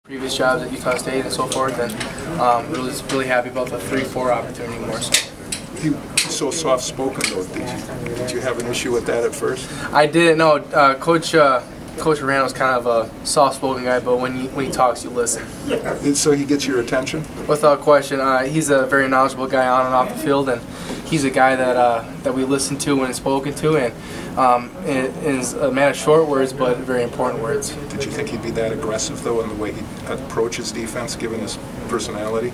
Previous jobs at Utah State and so forth, and really happy about the 3-4 opportunity more so. You're so soft-spoken though. Did you have an issue with that at first? I didn't know. Coach Aranda was kind of a soft-spoken guy, but when he talks, you listen. And so he gets your attention? Without question. He's a very knowledgeable guy on and off the field, and he's a guy that we listen to when spoken to, and is a man of short words but very important words. Did you think he'd be that aggressive though in the way he approaches defense, given his personality?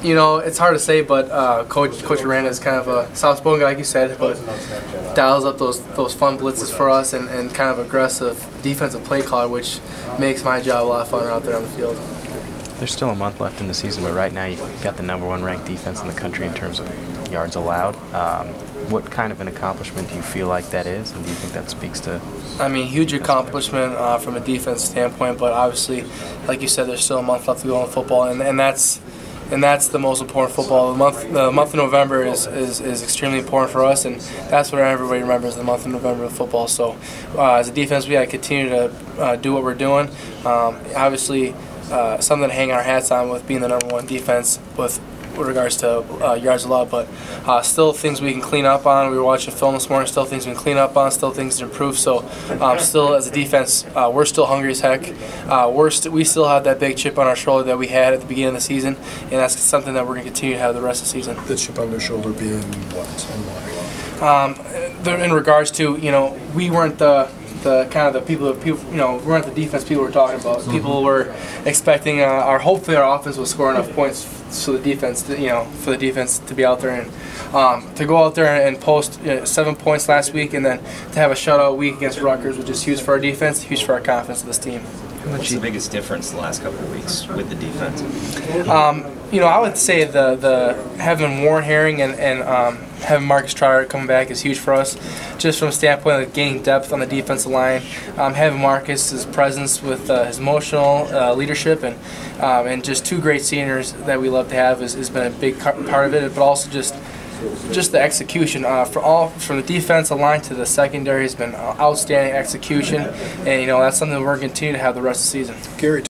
You know, it's hard to say, but Coach Aranda is kind of a soft-spoken guy, like you said, but dials up those fun blitzes for us and kind of aggressive defensive play caller, which makes my job a lot of fun out there on the field. There's still a month left in the season, but right now you've got the #1 ranked defense in the country in terms of yards allowed. What kind of an accomplishment do you feel like that is, and do you think that speaks to? I mean, huge accomplishment from a defense standpoint, but obviously, like you said, there's still a month left to go in football, and that's the most important football. The month of November is extremely important for us, and that's what everybody remembers, the month of November of football. So as a defense, we got to continue to do what we're doing. Obviously, something to hang our hats on with being the #1 defense with regards to yards allowed, but still things we can clean up on. We were watching film this morning, still things we can clean up on, still things to improve. So still as a defense, we're still hungry as heck. We still have that big chip on our shoulder that we had at the beginning of the season, and that's something that we're going to continue to have the rest of the season. The chip on their shoulder being what and why? In regards to, you know, we weren't the people, you know, we weren't the defense people were talking about. People were expecting hopefully our offense will score enough points so the defense, for the defense to be out there and to go out there and post 7 points last week, and then to have a shutout week against Rutgers, which is huge for our defense, huge for our confidence of this team. What's the biggest difference the last couple of weeks with the defense? You know, I would say the having Warren Herring and having Marcus Trotter coming back is huge for us, just from a standpoint of gaining depth on the defensive line. Having Marcus's presence with his emotional leadership and just two great seniors that we love to have has been a big part of it, but also just the execution from the defensive line to the secondary has been outstanding execution, and you know that's something we're going to continue to have the rest of the season. Gary,